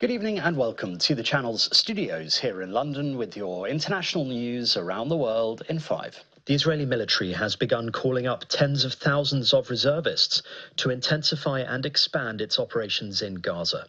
Good evening and welcome to the channel's studios here in London with your international news around the world in 5. The Israeli military has begun calling up tens of thousands of reservists to intensify and expand its operations in Gaza.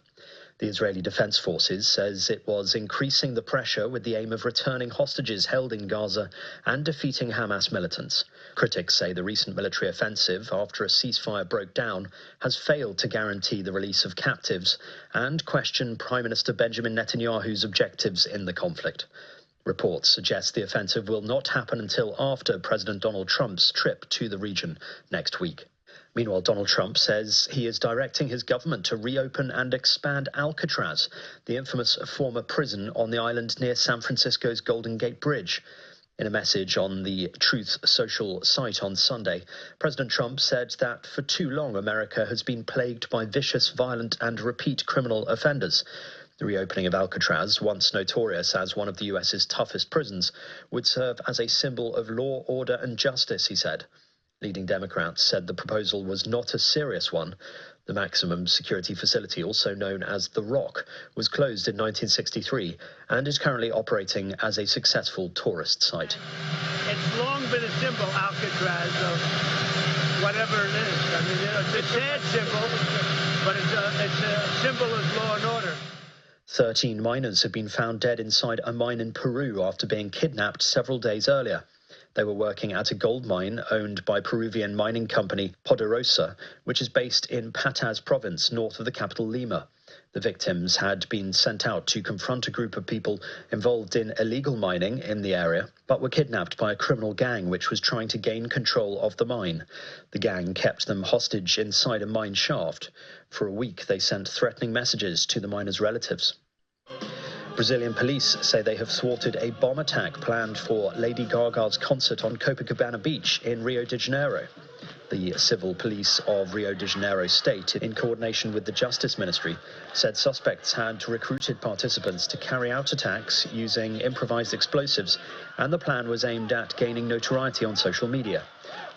The Israeli Defense Forces says it was increasing the pressure with the aim of returning hostages held in Gaza and defeating Hamas militants. Critics say the recent military offensive, after a ceasefire broke down, has failed to guarantee the release of captives and question Prime Minister Benjamin Netanyahu's objectives in the conflict. Reports suggest the offensive will not happen until after President Donald Trump's trip to the region next week. Meanwhile, Donald Trump says he is directing his government to reopen and expand Alcatraz, the infamous former prison on the island near San Francisco's Golden Gate Bridge. In a message on the Truth Social site on Sunday, President Trump said that for too long America has been plagued by vicious, violent and repeat criminal offenders. The reopening of Alcatraz, once notorious as one of the US's toughest prisons, would serve as a symbol of law, order and justice, he said. Leading Democrats said the proposal was not a serious one. The maximum security facility, also known as The Rock, was closed in 1963 and is currently operating as a successful tourist site. It's long been a symbol, Alcatraz, of whatever it is. I mean, it's a sad symbol, but it's a symbol of law and order. 13 miners have been found dead inside a mine in Peru after being kidnapped several days earlier. They were working at a gold mine owned by Peruvian mining company Poderosa, which is based in Patas province, north of the capital Lima. The victims had been sent out to confront a group of people involved in illegal mining in the area, but were kidnapped by a criminal gang which was trying to gain control of the mine. The gang kept them hostage inside a mine shaft. For a week, they sent threatening messages to the miners' relatives. Brazilian police say they have thwarted a bomb attack planned for Lady Gaga's concert on Copacabana Beach in Rio de Janeiro. The civil police of Rio de Janeiro state, in coordination with the Justice Ministry, said suspects had recruited participants to carry out attacks using improvised explosives, and the plan was aimed at gaining notoriety on social media.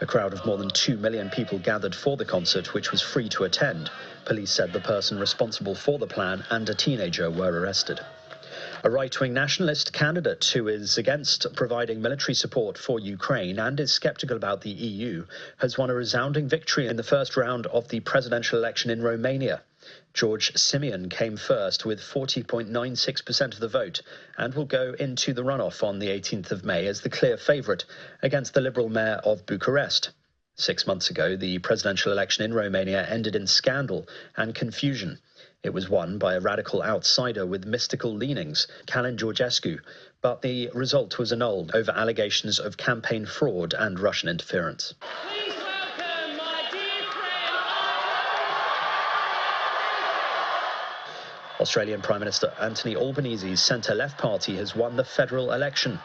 A crowd of more than 2 million people gathered for the concert, which was free to attend. Police said the person responsible for the plan and a teenager were arrested. A right-wing nationalist candidate who is against providing military support for Ukraine and is sceptical about the EU has won a resounding victory in the first round of the presidential election in Romania. George Simeon came first with 40.96% of the vote and will go into the runoff on the 18th of May as the clear favourite against the Liberal mayor of Bucharest. 6 months ago, the presidential election in Romania ended in scandal and confusion. It was won by a radical outsider with mystical leanings, Calin Georgescu, but the result was annulled over allegations of campaign fraud and Russian interference. Please welcome my dear friend. Australian Prime Minister Anthony Albanese's centre-left party has won the federal election.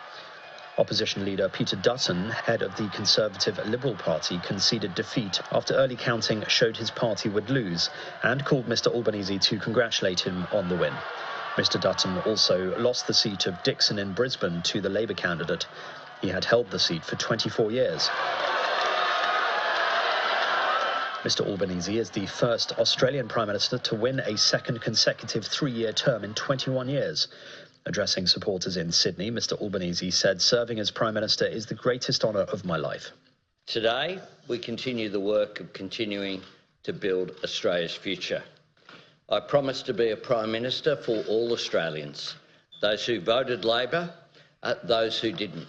Opposition leader Peter Dutton, head of the Conservative Liberal Party, conceded defeat after early counting showed his party would lose and called Mr Albanese to congratulate him on the win. Mr Dutton also lost the seat of Dixon in Brisbane to the Labour candidate. He had held the seat for 24 years. Mr Albanese is the first Australian Prime Minister to win a second consecutive 3-year term in 21 years. Addressing supporters in Sydney, Mr Albanese said serving as Prime Minister is the greatest honour of my life. Today, we continue the work of continuing to build Australia's future. I promise to be a Prime Minister for all Australians, those who voted Labor, those who didn't,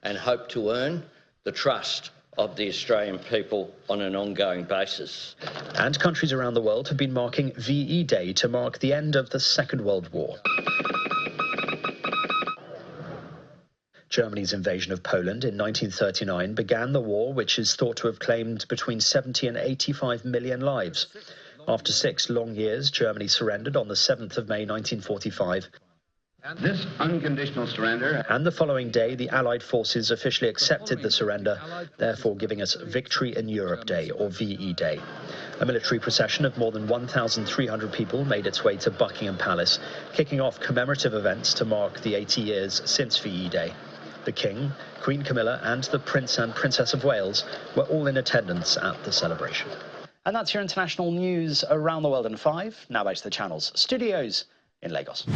and hope to earn the trust of the Australian people on an ongoing basis. And countries around the world have been marking VE Day to mark the end of the Second World War. Germany's invasion of Poland in 1939 began the war, which is thought to have claimed between 70 and 85 million lives. After 6 long years, Germany surrendered on the 7th of May 1945. This unconditional surrender. And the following day, the Allied forces officially accepted the surrender, therefore giving us Victory in Europe Day, or VE Day. A military procession of more than 1,300 people made its way to Buckingham Palace, kicking off commemorative events to mark the 80 years since VE Day. The King, Queen Camilla and the Prince and Princess of Wales were all in attendance at the celebration. And that's your international news around the world in 5. Now back to the channel's studios in Lagos.